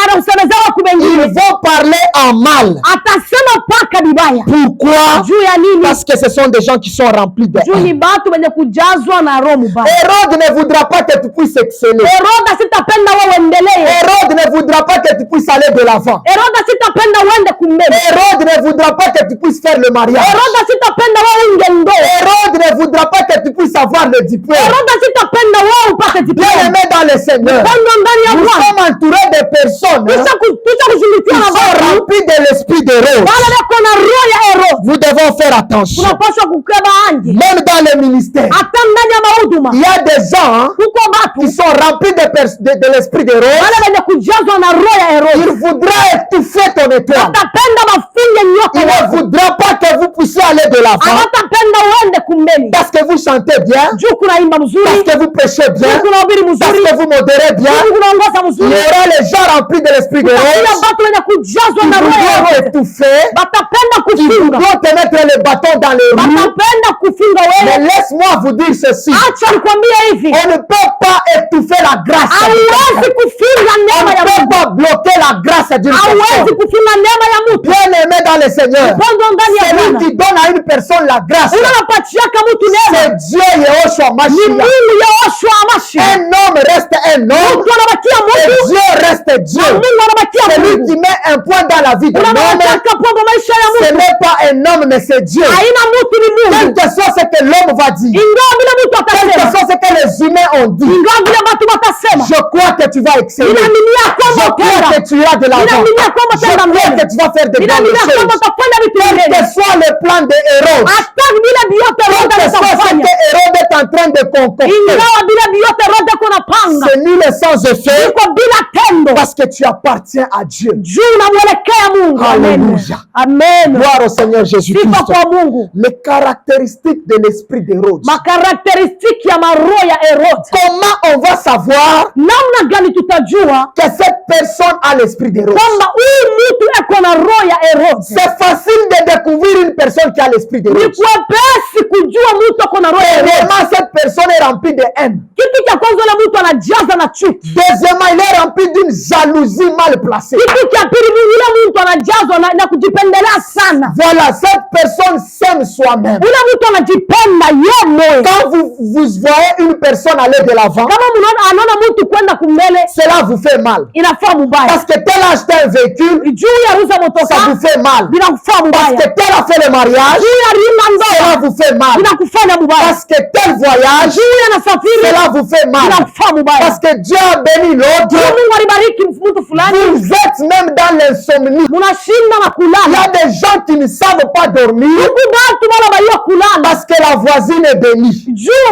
anakusemezea watu ils wengine, vont parler en mal. atasema paka vibaya. Pourquoi? Juu ya nini? Parce que ce sont des gens qui sont remplis de Juu ni haine. batu wenye kujazwa na roho mbaya. Hérode ne voudra pas que tu puisses exceller. Herode sitapenda wewe endelee. Hérode ne voudra pas que tu puisses aller de l'avant. Herode sitapenda uende kumbele. Hérode ne voudra pas que tu puisses faire le mariage. Herode sitapenda wewe unge ndoa. Hérode ne voudra pas que tu puisses avoir le diplôme. Herode sitapenda wewe upate diploma. Bien-aimé dans le Seigneur, Pendo ndani ya nous Bwana. sommes entourés de personnes Kisha kushughulikia qui na sont watu remplies de l'esprit d'Hérode. wale wako na roho ya Herode. Nous devons faire attention. Tunapaswa kukeba anje. Même dans le ministère, Hata ndani ya mahuduma il y a des gens huko qui watu sont remplis de l'esprit d'Hérode. wale wenye kujazwa na roho ya Il Herode. voudra étouffer ton étoile. Atapenda mafunge nyota Il ne yako. voudra pas que vous puissiez aller de l'avant. Anatapenda uende kumbele. Parce que vous chantez bien, Juu kunaimba parce mzuri. que vous prêchez bien, Juu kunahubiri parce mzuri. que vous modérez bien. Juu kunaongoza Il mzuri. y aura les gens remplis de l'esprit d'Hérode Kila batu wenye kujazwa qui na roho ya voudront Herode. t'étouffer, Batapenda qui kufunga. voudront te mettre le bâton dans les roues. Batapenda kufunga Mais wewe. laisse-moi vous dire ceci. Acha nikwambie hivi. On ne peut pas étouffer la grâce. Hauwezi kufunga On neema ne ya peut Mungu. pas bloquer la grâce d'une Hauwezi personne. kufunga neema ya mtu. Bien-aimé dans le Seigneur, Pendo ndani ya celui Bwana. qui donne à une personne la grâce, Unapatiaka mtu neema. c'est Dieu Yehoshua Ni Mashiach. Mungu Yehoshua Amashi. Un homme reste un homme Mtu anabakia et Mungu. Dieu reste Dieu. Mungu anabakia Celui Mungu. qui met un point dans la vie d'un homme, Unataka pombe maisha ya ce mtu. n'est pas un homme, mais c'est Dieu. Haina mtu ni Quel Mungu. que soit ce que l'homme va dire, Ingawa vile mtu quel que atasema. soit ce que les humains ont dit, Ingawa vile watu watasema. je crois que tu vas exceller. Ninaaminia Je kwamba crois utenda. que tu iras de l'avant. Ninaaminia kwamba Je utenda crois mbele. que tu vas faire de grandes Ninaaminia kwamba choses. utafanya vitu Quel mbele. que soit le plan de Hérode, Hata vile vyote quel Herode que soit ce atafanya. que Hérode est en train de concocter, Ingawa vile vyote Herode kuna panga. c'est nul et sans effet Iko bila tendo. upendo, parce que tu appartiens à Dieu. juu unamwelekea Mungu. Alléluia. Amen. Gloire au Seigneur Jésus-Christ. Sifa kwa Mungu. Les caractéristiques de l'esprit d'Hérode. Makarakteristiki ya maroho ya Herode. Comment on va savoir Namna gani tutajua que cette personne a l'esprit d'Hérode? kwamba huyu mtu eko na roho ya Herode? C'est facile de découvrir une personne qui a l'esprit Ni d'Hérode. kwepesi kujua mtu ako na roho ya Herode. Vraiment, cette personne est remplie de haine. Kitu cha kwanza ule mtu anajaza na chuki. Deuxièmement, il est rempli d'une jalousie mal placée. Kitu cha pili ni ule mtu anajazwa na kujipendelea sana. Voilà, cette personne s'aime soi-même. Ule mtu anajipenda yeye moyo. Quand vous voyez une personne aller de l'avant, Kama anaona mtu kwenda kumbele, cela vous fait mal. inafaa mubaya. Parce que tel a acheté un véhicule, Juu ya ruza motoka, ça vous fait mal. inakufaa Parce mubaya. que tel a fait le mariage, Juu ya rinda cela ndoa, vous fait mal. inakufanya mubaya. Parce que tel voyage, Juu ya nasafiri, cela vous fait mal. inakufaa mubaya. Parce que Dieu a béni l'autre. Juu Mungu alibariki mtu fulani, Vous êtes même dans l'insomnie. munashinda na Il y kulala. a des gens qui ne savent pas dormir Huku batu wala baiwa kulala. parce que la voisine est bénie. Juu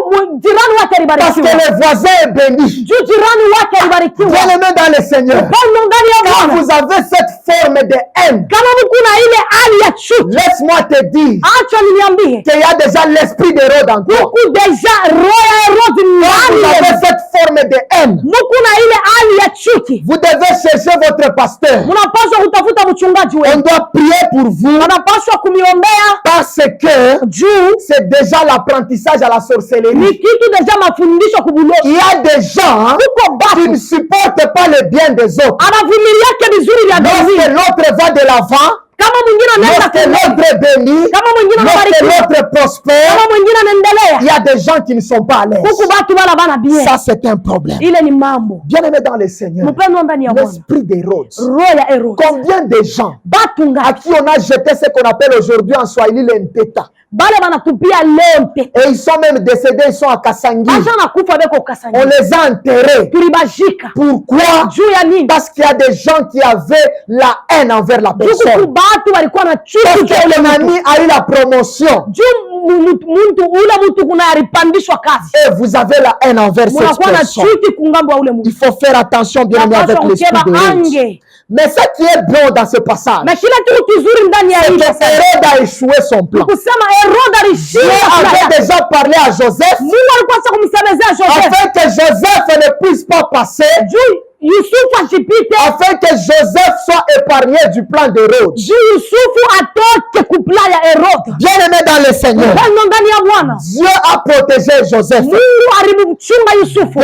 jirani wake Parce que alibarikiwa. le voisin est béni. Juu jirani wake alibarikiwa. Bien-aimé dans le Seigneur, Upendo ndani ya quand Bwana. vous avez cette forme de haine, Kama mkuna ile hali ya chuki, laisse-moi te dire acha niniambie, qu'il y a déjà l'esprit d'Hérode en toi. huku deja roho ya Herode Quand vous ndani avez yenu. cette forme de haine, Mkuna ile hali ya chuki, vous devez chercher votre pasteur. munapaswa kutafuta mchungaji On wenu. doit prier pour vous Wanapaswa kumiombea parce que juu c'est déjà l'apprentissage à la ni sorcellerie. kitu deja mafundisho kubulosi. Il y a des gens Huko qui ne batu supportent pas le bien des autres. anavumiliake vizuri vya Lorsque dini. l'autre va de l'avant, Kama mwingine anaenda lorsque mbele, l'autre est béni, kama mwingine lorsque anabarikiwa, l'autre prospère, kama mwingine il anaendelea, y a des gens qui ne sont pas à l'aise. huku batu wala bana bien. Ça, c'est un problème. Ile ni mambo. Bien-aimé dans le Seigneur, Mpendwa ndani ya Bwana. l'esprit d'Hérode. Roho ya Herode. Combien de gens Batu à ngapi qui on a jeté ce qu'on appelle aujourd'hui en Swahili l'enteta, bale banatupia leo mte. et ils sont même décédés, ils sont à Kassangi. Acha nakufa beko On kasanya. les a enterrés. Tulibajika. Pourquoi? Juu ya nini? Parce qu'il y a des gens qui avaient la haine envers la Juu kuku personne. batu walikuwa na Parce chuki que kwa ule ton mtu. ami a eu la promotion Juu muntu ule mtu kuna alipandishwa kazi. et vous avez la haine envers cette Munakuwa na personne. chuki kungambo wa ule mtu. Il faut faire attention, bien aimé, avec Napaswa l'esprit kukeba d'Hérode. ange. Mais ce qui est bon dans ce passage, Na kila kitu kizuri ndani ya c'est hii que sasa. Hérode a échoué son plan. Kusema Herode Dieu alishinda avait kila yake. déjà parlé à Joseph Mungu alikuwa sasa kumsemezea Joseph. afin que Joseph ne puisse pas passer, Juu Yusufu asipite. afin que Joseph soit épargné du plan d'Hérode. Juu Yusufu atoke kupla ya Herode. Bien aimé dans le Seigneur, Mpendo ndani ya Bwana. Dieu a protégé Joseph Mungu alimchunga Yusufu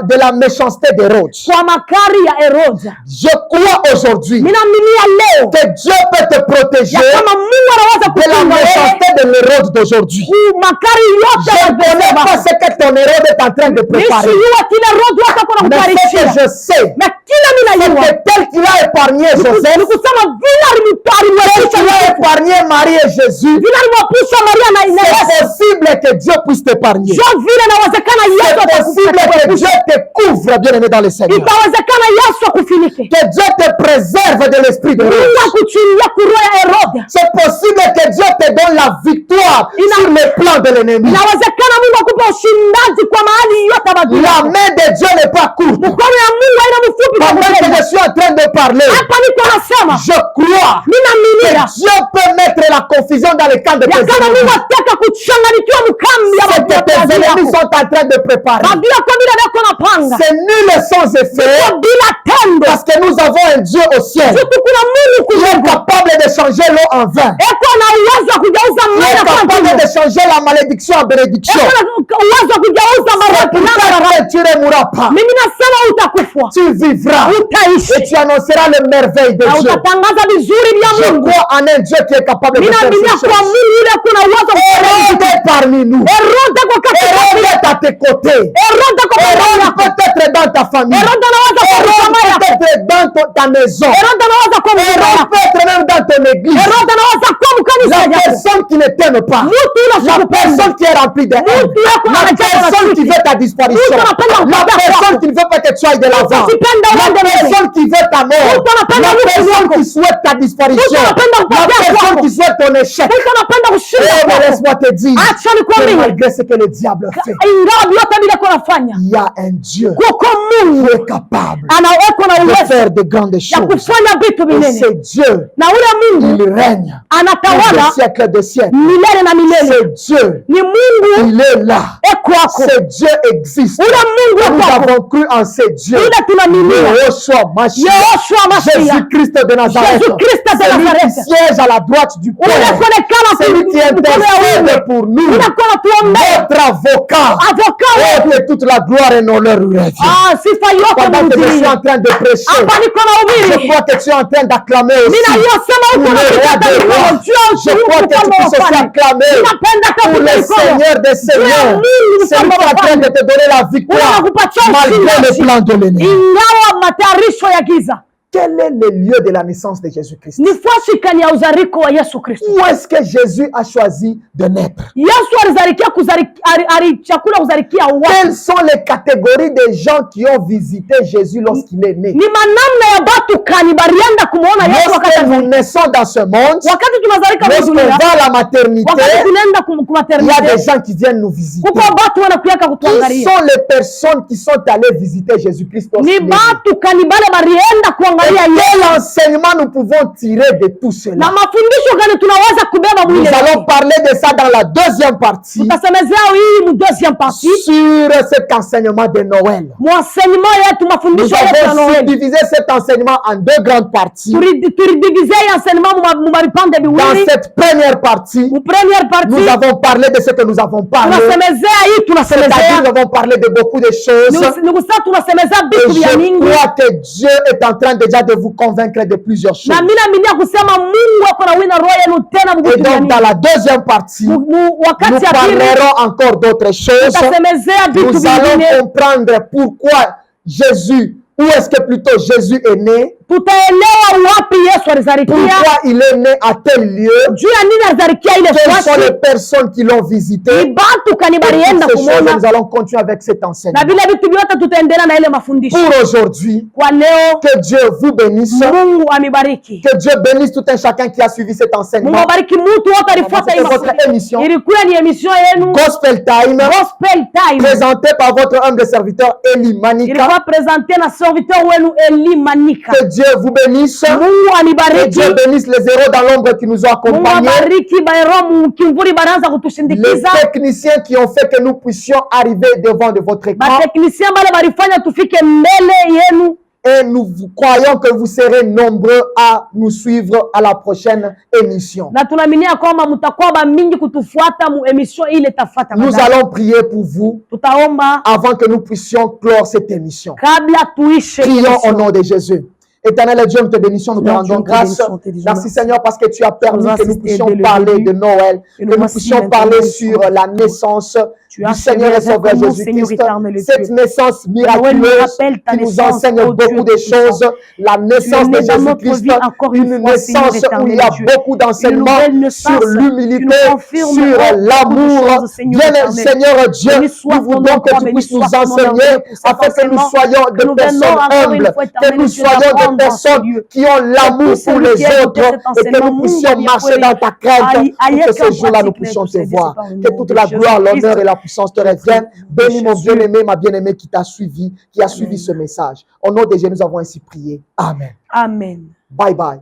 de la méchanceté d'Hérode. kwa makari ya Herode. Je crois aujourd'hui Ninaaminia leo que Dieu peut te protéger ya kama Mungu anaweza de la kukinga wewe méchanceté de l'Hérode d'aujourd'hui. ku makari yote Je ya ne connais Baba. pas ce que ton Hérode est en train de préparer. Nisijua kile Herode wako kuna Mais ce que kutarishia. je sais, Na kila c'est ninajua que tel qu'il a épargné Joseph, ni kusema vile tel alimwepusha qu'il a Yusufu, épargné Marie et Jésus, vile alimwepusha Maria na c'est Yesu, possible que Dieu puisse t'épargner. jo vile inawezekana Yesu C'est possible que atakuepusha. Dieu te couvre, bien-aimé dans le Seigneur. Itawezekana Yesu akufinike. Que Dieu te préserve de l'esprit de Mungu Hérode. akuchilia kuroho ya Herode. C'est possible que Dieu te donne la victoire sur le plan de l'ennemi. Inawezekana Mungu akupe ushindaji kwa mahali yote badui. La main de Dieu n'est pas courte. Mkono ya Mungu haina mfupi kwa Pendant que kutenda. je suis en train de parler, Hapa niko nasema je crois que ninaaminia Dieu peut mettre la confusion dans le camp de ya tes kama Mungu ennemis. ataka kuchanganyikiwa mkambi ya Ce que tes maadui ennemis yako. sont en train de préparer, Badui yako bila beko napanga. c'est nul et sans effet, Bila tendo. parce que nous avons un Dieu au ciel Siku kuna Mungu qui est kujenga. capable de changer l'eau en vin, Eko na uwezo wa kugeuza qui maji est kuwa capable mvinyo. de changer la malédiction en bénédiction. Eko na uwezo wa kugeuza baraka na baraka. Pourtant, tu ne mourras pas, Mimi nasema utakufa. tu vivras et Utaishi. tu annonceras les merveilles de Na Dieu. utatangaza vizuri vya Je Mungu. crois en un Dieu qui est capable de faire Ninaaminia ces kwa choses. Mungu yule kuna uwezo wa kufanya Hérode est parmi nous. Herode kwa Hérode katikati. est à tes côtés. Herode kwa Hérode yako. peut être dans ta famille. Herode anaweza kwa Hérode jamaa yako. peut être dans ta maison. Herode anaweza kwa mjomba Hérode yako. peut être même dans ton église. Herode anaweza kwa mkanisa La yako. personne qui ne t'aime pas. Mtu yule La asiyekupenda. personne qui est remplie de haine. Mtu yako La anajaa na personne qui chuki. veut ta disparition. Mtu anapenda La kukupiga personne kwako. qui ne veut pas que tu ailles de l'avant. Usipende La uende mbele. personne qui veut ta mort. Mtu anapenda La mtu personne wako. qui souhaite ta disparition. Mtu anapenda La kukupiga personne kwako. qui souhaite ton échec. Mtu anapenda Oh, kushinda mais kwako. laisse-moi te dire Acha que nikwambie. malgré ce que le diable fait, Ingawa vyote vile kunafanya. il y a un Dieu Kuko Mungu qui est capable anawekwa na de uwezo faire de grandes ya choses. kufanya vitu Et vinene, c'est Dieu, na ule Mungu il règne pour anatawala des siècles de siècles. milele na milele. C'est Dieu, Ni Mungu il est là. ekwako, Ce Dieu existe. ule Mungu Nous ekwako, avons cru en ce Dieu. ule tunaminia Yehoshua Mashiach, Yehoshua Mashiach, Jésus-Christ de Nazareth, Jésus-Christ de celui Nazareth, qui siège à la droite du Père, unaonekana celui qui intercède pour nous, unakuwa tuombea notre avocat. avoka Oh, wetu. que toute la gloire et l'honneur lui revient. Ah, sifa yote Pendant que je suis mrudie. en train de prêcher, Hapa niko na je ubiri. crois que tu es en train d'acclamer aussi. Ninayosema Pour huko le na roi kitata des mikono. rois. Juu ya Je crois que tu mfalme puisses wa aussi wafalme. acclamer Ninapenda pour kabisa le mikono. Seigneur des Seigneurs. Mungu C'est lui qui est en train de te donner la victoire malgré le plan de l'ennemi. Ingawa matayarisho ya giza. Quel est le lieu de la naissance de Jésus-Christ? Ni fashikani ya uzariko wa Yesu Kristo. Où est-ce que Jésus a choisi de naître? Yesu alizarikia alichakula kuzarikia watu. Quelles sont les catégories de gens qui ont visité Jésus lorsqu'il est né? Ni manamna ya batu kani barienda kumuona Yesu Lorsque wakati nous naissons dans ce monde, wakati tunazalika lorsqu'on dunia, va à la maternité, wakati tunaenda il y a des kumaternite, gens qui viennent nous visiter. kuko batu wanakuyaka Qui kutuangalia. sont les personnes qui sont allées visiter Jésus-Christ Ni lorsqu'il est né? batu kani bale barienda Et kuangalia Yesu. quel enseignement nous pouvons tirer de tout Na cela? mafundisho gani tunaweza kubeba Nous mwile? allons parler de ça dans la deuxième partie, Tutasemezea hii mu deuxième partie. sur cet enseignement de Noël. Mwasenimo yetu Nous mafundisho yetu ya avons Noel. subdivisé cet enseignement en deux grandes parties. Turidivize hii enseignement mu mabipande Dans biwili. cette première partie, Mu première nous partie avons parlé de ce que nous avons parlé. tunasemezea hii C'est-à-dire, tunasemezea. nous avons parlé de beaucoup de choses. Nikusa tunasemezea Et vitu vya je mingi. crois que Dieu est en train déjà de vous convaincre de plusieurs choses. Na mimi naaminia kusema Mungu ako na wina roho yenu tena mu Et vitu vya donc, dans mingi. la deuxième partie, nous Wakati ya pili parlerons encore d'autres choses. tutasemezea vitu Nous allons vingine. comprendre pourquoi Jésus, où est-ce que plutôt Jésus est né, Tutaelewa wapi Yesu alizarikia. pourquoi il est né à tel lieu, Juu ya nini alizarikia ile quelles sont les fasi. personnes qui l'ont visité. Ni batu kani Et barienda toutes ces choses, kumona. nous allons continuer avec cet Na enseignement. vile vitu vyote tutaendelea na ile mafundisho. Pour aujourd'hui, Kwa leo que Dieu vous bénisse, Mungu amibariki. que Dieu bénisse tout un chacun qui a suivi cet Mungu enseignement. abariki mtu wote alifuata hii C'était votre mafundisho. émission Ilikuwa ni emission yenu Gospel Time, Gospel Time. présentée par votre humble serviteur Eli Manika. Ilikuwa presente na serviteur wenu Eli Manika. Que Dieu vous bénisse. Mungu Que anibariki. Dieu bénisse les héros dans l'ombre qui nous ont Mungu accompagnés. abariki baero kimvuri baraanza Les kutushindikiza. techniciens qui ont fait que nous puissions arriver devant de votre écran. Bateknisia bale balifanya tufike mbele yenu. Et nous croyons que vous serez nombreux à nous suivre à la prochaine émission. Na tunaaminia kwamba mtakuwa bamingi kutufuata mu emission ile tafuata. Nous allons prier pour vous Tutaomba avant que nous puissions clore cette émission. kabla tuishe. Prions au nom de Jésus. Éternel Dieu, nous te bénissons, nous te Seigneur rendons Dieu, nous te grâce. bénissons, te disons Merci merci. Seigneur parce que tu as permis Nous que nous assistons puissions dès le parler début. de Noël, Et que nous nous voici puissions maintenant, parler nous sur sommes la naissance Tu as du Seigneur et fait Sauveur avec nous, Seigneur Jésus-Christ. éternel et Cette Dieu. naissance Noël nous miraculeuse rappelle ta qui nous naissance, enseigne oh Dieu beaucoup de Tout-Puissant. choses. La naissance de Tu es né dans notre Jésus-Christ, vie encore une une fois, Seigneur naissance où éternel il y a et Dieu. beaucoup d'enseignements Une nouvelle naissance sur qui l'humilité, nous confirme, sur oh, l'amour. beaucoup de choses, Seigneur Bien, éternel. Seigneur Dieu, Béni soit nous ton voulons nom, que tu béni puisses nous soit ton nom, enseigner béni pour cet afin que nous enseignement, soyons que des nous personnes venons encore une humbles, fois, que éternel nous Dieu, soyons des d'apprendre dans ce personnes lieu. qui ont l'amour Que pour celui les qui a écouté autres cet et que enseignement, nous puissions Mungu marcher alie dans ta crainte alie pour que ce en jour-là nous pratique puissions les te procédés, voir. c'est par le Que nom toute de la gloire, Jésus-Christ. l'honneur et la puissance te reviennent. Bénis mon Jésus. bien-aimé, ma bien-aimée qui t'a suivi, qui a suivi ce message. Au nom de Jésus, nous avons ainsi prié. Amen. Amen. Bye bye.